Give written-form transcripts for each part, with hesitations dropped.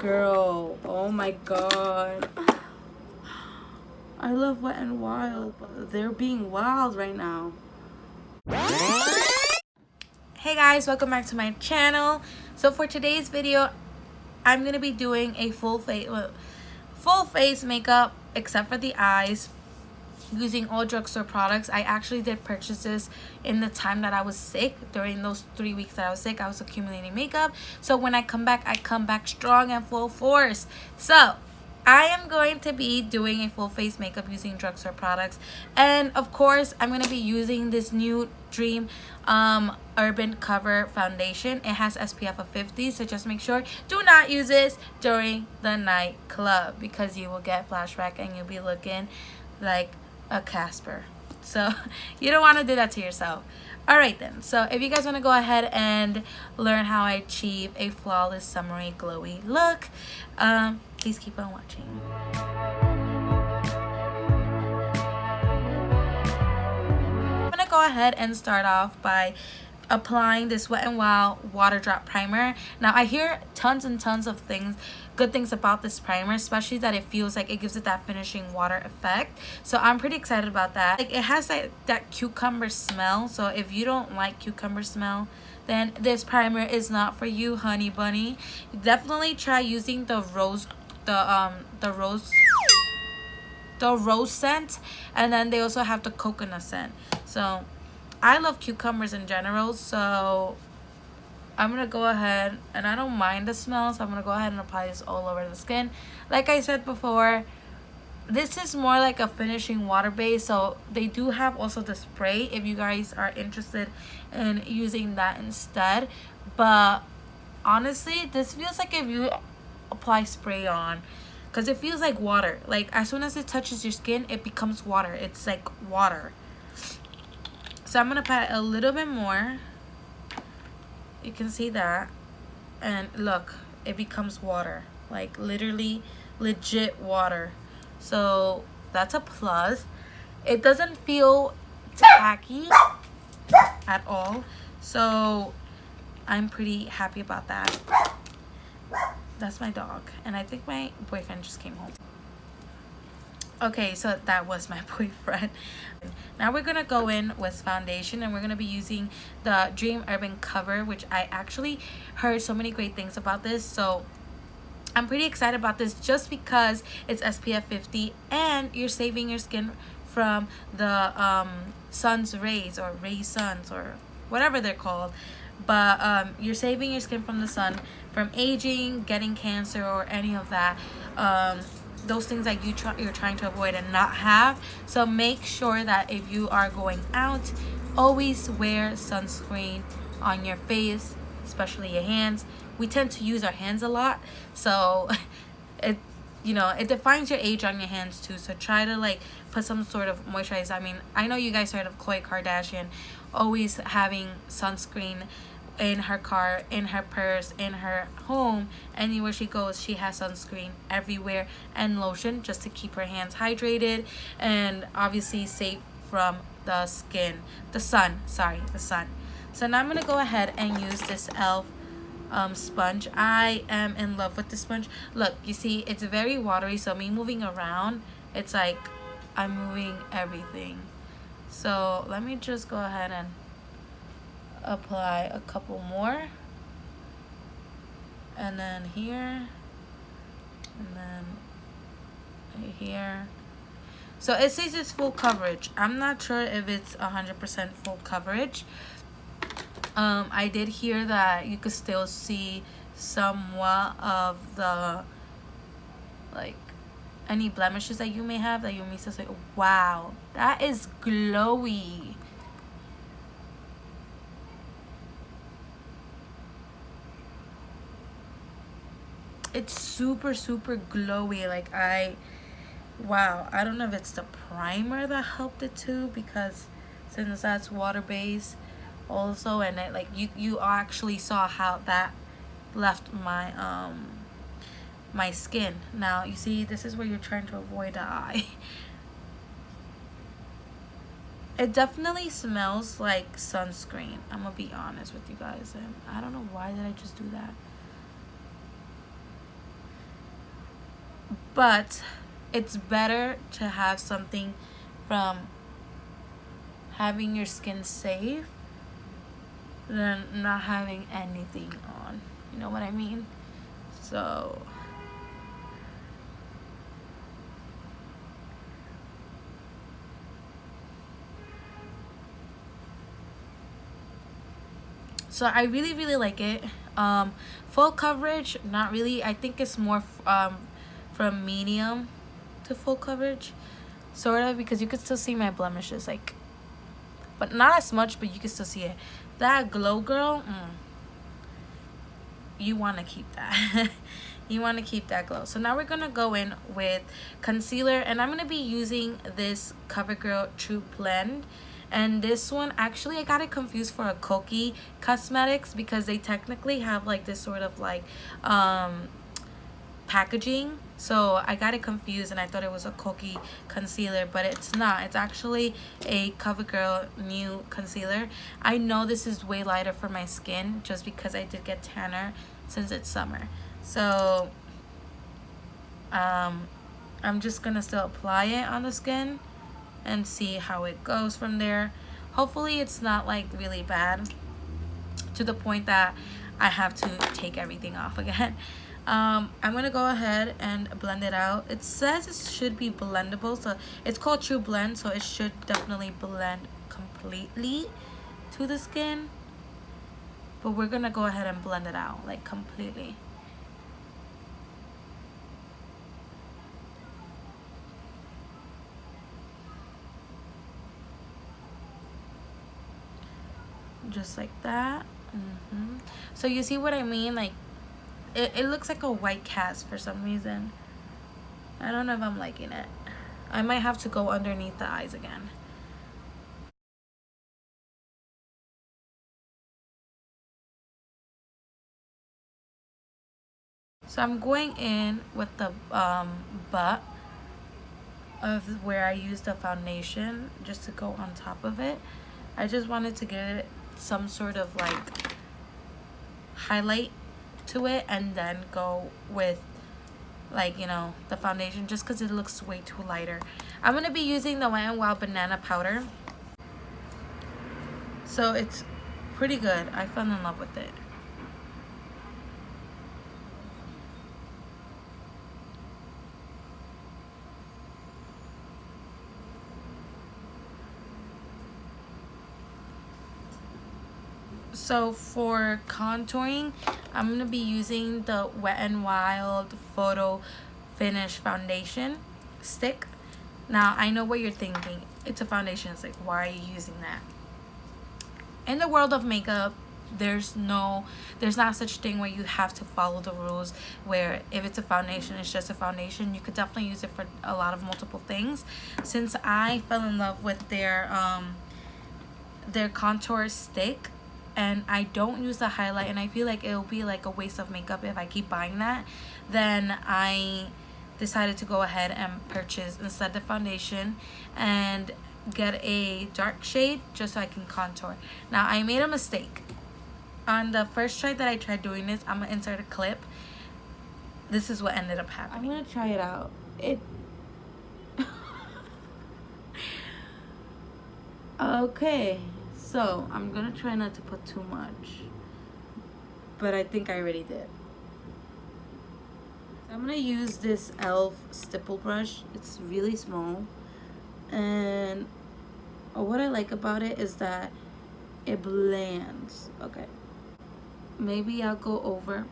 Covergirl. Oh my god. I love Wet n Wild, but they're being wild right now. Hey guys, welcome back to my channel. So for today's video, I'm gonna be doing a full face makeup except for the eyes, using all drugstore products. I actually did purchase this in the time that I was sick. During those 3 weeks that I was sick, I was accumulating makeup. So when I come back strong and full force. So I am going to be doing a full face makeup using drugstore products. And of course, I'm going to be using this new Dream Urban Cover Foundation. It has SPF of 50, so just make sure do not use this during the nightclub, because you will get flashback and you'll be looking like a Casper. So you don't want to do that to yourself. Alright then, so if you guys want to go ahead and learn how I achieve a flawless summery glowy look, please keep on watching. I'm gonna go ahead and start off by applying this Wet n Wild water drop primer. Now I hear tons and tons of good things about this primer, especially that it feels like it gives it that finishing water effect. So I'm pretty excited about that. Like, it has that cucumber smell, so if you don't like cucumber smell, then this primer is not for you, honey bunny. Definitely try using the rose scent, and then they also have the coconut scent. So I love cucumbers in general, so I'm gonna go ahead, and I don't mind the smell, so I'm gonna go ahead and apply this all over the skin. Like I said before, this is more like a finishing water base, so they do have also the spray if you guys are interested in using that instead. But honestly, this feels like if you apply spray on, because it feels like water. Like, as soon as it touches your skin, it becomes water. It's like water. So I'm gonna apply a little bit more. You can see that, and look, it becomes water, like literally legit water. So that's a plus. It doesn't feel tacky at all, so I'm pretty happy about that. That's my dog, and I think my boyfriend just came home. Okay, so that was my boyfriend. Now we're gonna go in with foundation, and we're gonna be using the Dream Urban Cover, which I actually heard so many great things about this. So I'm pretty excited about this just because it's SPF 50 and you're saving your skin from the sun's rays, or ray suns, or whatever they're called. But you're saving your skin from the sun, from aging, getting cancer, or any of that. Those things that you're trying to avoid and not have. So make sure that if you are going out, always wear sunscreen on your face, especially your hands. We tend to use our hands a lot, so it defines your age on your hands too. So try to like put some sort of moisturizer. I mean, I know you guys heard of Khloe Kardashian always having sunscreen in her car, in her purse, in her home. Anywhere she goes, she has sunscreen everywhere, and lotion, just to keep her hands hydrated and obviously safe from the sun. So now I'm gonna go ahead and use this E.L.F sponge. I am in love with this sponge. Look, you see, it's very watery, so me moving around, it's like I'm moving everything. So let me just go ahead and apply a couple more, and then here, and then here. So it says it's full coverage. I'm not sure if it's 100% full coverage. I did hear that you could still see somewhat of the, like, any blemishes that you may have, that you may say, wow, that is glowy. It's super glowy. Like, wow, I don't know if it's the primer that helped it too, because since that's water based also, and it, like, you actually saw how that left my my skin. Now you see, this is where you're trying to avoid the eye. It definitely smells like sunscreen. I'm gonna be honest with you guys, and I don't know why did I just do that. but it's better to have something from having your skin safe than not having anything on. You know what I mean? So I really like it. Full coverage, not really. I think it's more from medium to full coverage, sort of, because you can still see my blemishes, like, but not as much, but you can still see it. That glow girl, you want to keep that. You want to keep that glow. So now we're gonna go in with concealer, and I'm gonna be using this CoverGirl True Blend. And this one, actually, I got it confused for a Koki Cosmetics, because they technically have like this sort of like packaging. So I got it confused and I thought it was a Koki concealer, but it's not. It's actually a CoverGirl new concealer. I know this is way lighter for my skin just because I did get tanner since it's summer. So I'm just gonna still apply it on the skin and see how it goes from there. Hopefully it's not like really bad to the point that I have to take everything off again. I'm gonna go ahead and blend it out. It says it should be blendable, so it's called True Blend, so it should definitely blend completely to the skin, but we're gonna go ahead and blend it out like completely. Just like that. So you see what I mean? Like it looks like a white cast for some reason. I don't know if I'm liking it. I might have to go underneath the eyes again. So I'm going in with the butt of where I used the foundation just to go on top of it. I just wanted to give it some sort of like highlight to it, and then go with, like, you know, the foundation, just because it looks way too lighter. I'm gonna be using the Wet n Wild banana powder, so it's pretty good. I fell in love with it. So for contouring, I'm going to be using the Wet n Wild Photo Finish Foundation Stick. Now, I know what you're thinking. It's a foundation. It's like, why are you using that? In the world of makeup, there's not such thing where you have to follow the rules, where if it's a foundation, it's just a foundation. You could definitely use it for a lot of multiple things. Since I fell in love with their contour stick, and I don't use the highlight, and I feel like it'll be like a waste of makeup if I keep buying that, then I decided to go ahead and purchase instead the foundation and get a dark shade just so I can contour. Now, I made a mistake. On the first try that I tried doing this, I'm gonna insert a clip. This is what ended up happening. I'm gonna try it out. Okay. So, I'm going to try not to put too much, but I think I already did. I'm going to use this E.L.F stipple brush. It's really small, and what I like about it is that it blends. Okay. Maybe I'll go over.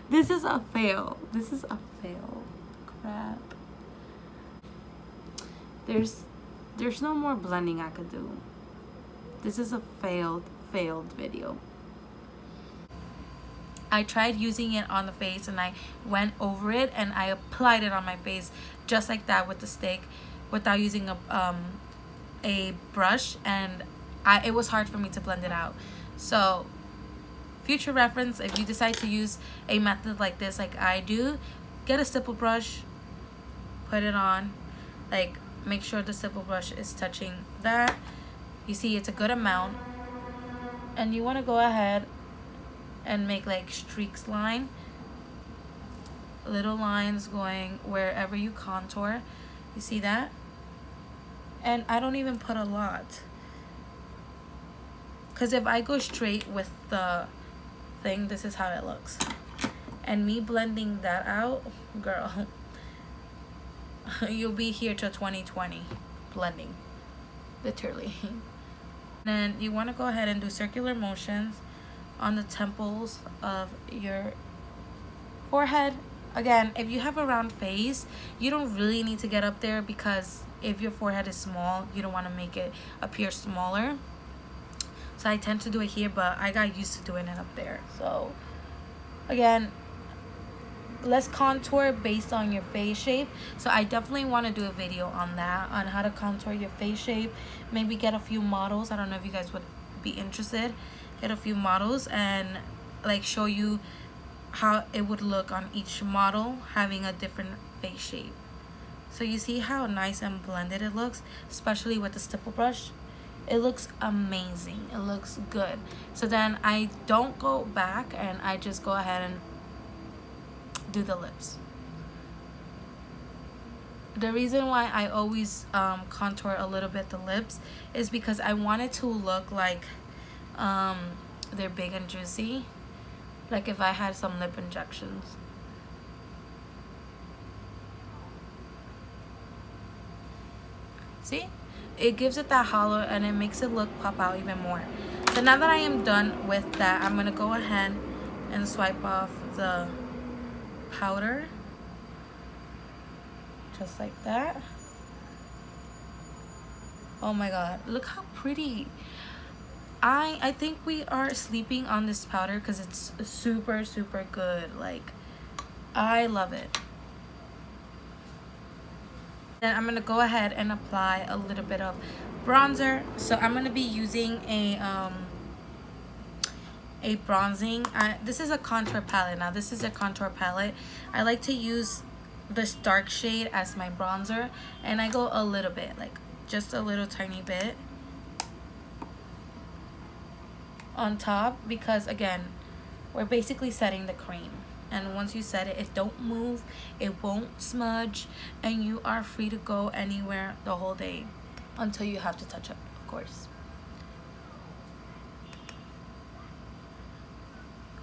This is a fail. This is a fail. Crap. There's no more blending I could do. This is a failed video. I tried using it on the face, and I went over it and I applied it on my face just like that with the stick, without using a brush, and it was hard for me to blend it out. So future reference, if you decide to use a method like this, like I do, get a stipple brush, put it on, like, make sure the stipple brush is touching that. You see, it's a good amount. And you want to go ahead and make like streaks line, little lines going wherever you contour. You see that? And I don't even put a lot, because if I go straight with the thing, this is how it looks. And me blending that out, girl, you'll be here till 2020 blending, literally. Then you want to go ahead and do circular motions on the temples of your forehead. Again, if you have a round face, you don't really need to get up there, because if your forehead is small, you don't want to make it appear smaller. So I tend to do it here, but I got used to doing it up there. So again, let's contour based on your face shape. So I definitely want to do a video on that, on how to contour your face shape. Maybe get a few models. I don't know if you guys would be interested. Get a few models and like show you how it would look on each model having a different face shape. So you see how nice and blended it looks, especially with the stipple brush. It looks amazing. It looks good. So then I don't go back and I just go ahead and do the lips. The reason why I always contour a little bit the lips is because I want it to look like they're big and juicy, like if I had some lip injections. See? It gives it that hollow and it makes it look pop out even more. So now that I am done with that, I'm gonna go ahead and swipe off the powder, just like that. Oh my god, look how pretty. I think we are sleeping on this powder because it's super good. Like, I love it. Then I'm gonna go ahead and apply a little bit of bronzer. So I'm gonna be using a bronzing. This is a contour palette. Now this is a contour palette. I like to use this dark shade as my bronzer, and I go a little bit, like just a little tiny bit on top, because again, we're basically setting the cream. And once you set it, it don't move, it won't smudge, and you are free to go anywhere the whole day until you have to touch up, of course.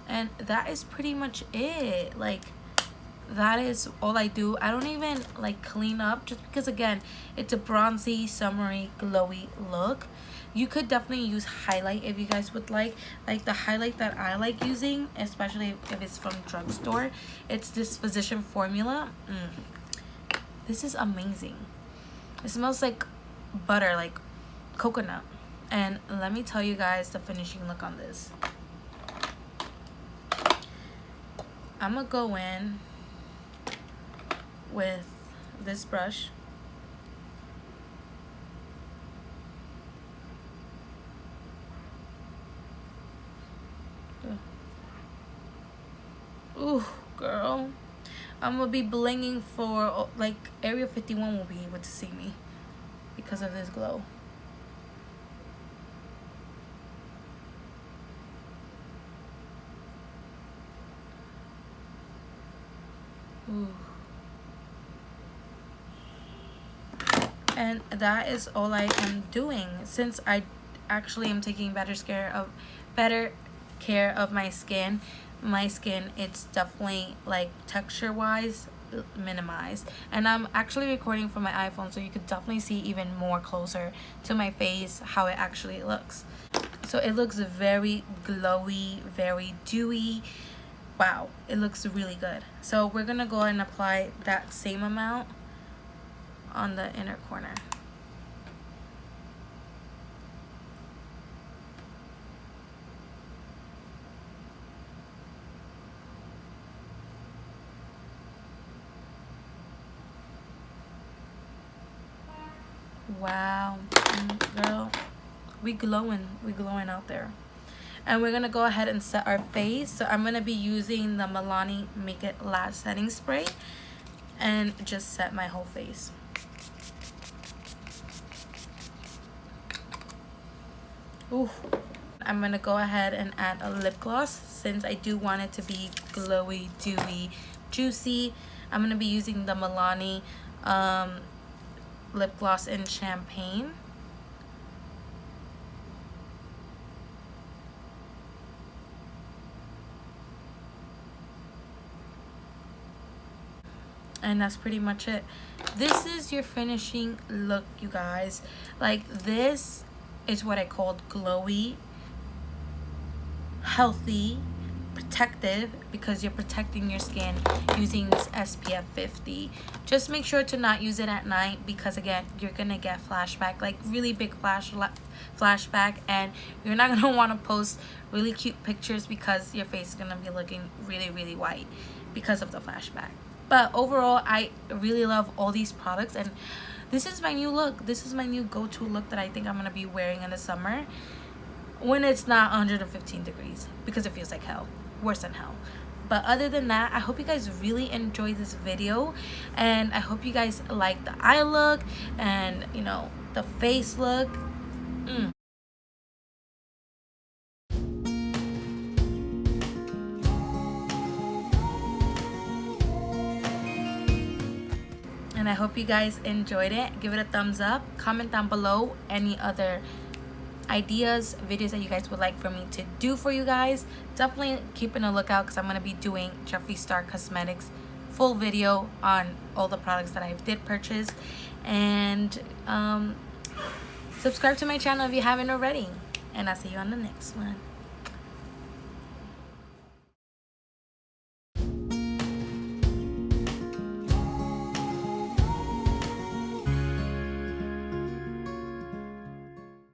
And that is pretty much it. Like, that is all I do. I don't even like clean up, just because again, it's a bronzy, summery, glowy look. You could definitely use highlight if you guys would like the highlight that I like using, especially if it's from Drugstore. It's this Physician Formula. This is amazing. It smells like butter, like coconut. And let me tell you guys the finishing look on this. I'm gonna go in with this brush. Ooh, girl. I'm gonna be blinging for, like, Area 51 will be able to see me because of this glow. Ooh. And that is all I am doing, since I actually am taking better care of my skin. It's definitely, like, texture wise, minimized. And I'm actually recording from my iPhone, so you could definitely see even more closer to my face how it actually looks. So it looks very glowy, very dewy. Wow, it looks really good. So we're gonna go ahead and apply that same amount on the inner corner. Wow, girl, we glowing out there. And we're gonna go ahead and set our face. So I'm gonna be using the Maybelline Make It Last setting spray and just set my whole face. Ooh, I'm going to go ahead and add a lip gloss since I do want it to be glowy, dewy, juicy. I'm going to be using the Milani lip gloss in Champagne. And that's pretty much it. This is your finishing look, you guys. Like, this is what I called glowy, healthy, protective, because you're protecting your skin using this SPF 50. Just make sure to not use it at night, because again, you're gonna get flashback, like really big flashback, and you're not gonna want to post really cute pictures because your face is gonna be looking really, really white because of the flashback. But overall, I really love all these products, and this is my new look. This is my new go-to look that I think I'm gonna be wearing in the summer when it's not 115 degrees, because it feels like hell, worse than hell. But other than that, I hope you guys really enjoyed this video, and I hope you guys like the eye look and, you know, the face look. And I hope you guys enjoyed it. Give it a thumbs up. Comment down below any other ideas, videos that you guys would like for me to do for you guys. Definitely keeping a lookout, because I'm going to be doing Jeffree Star Cosmetics full video on all the products that I did purchase. And subscribe to my channel if you haven't already. And I'll see you on the next one.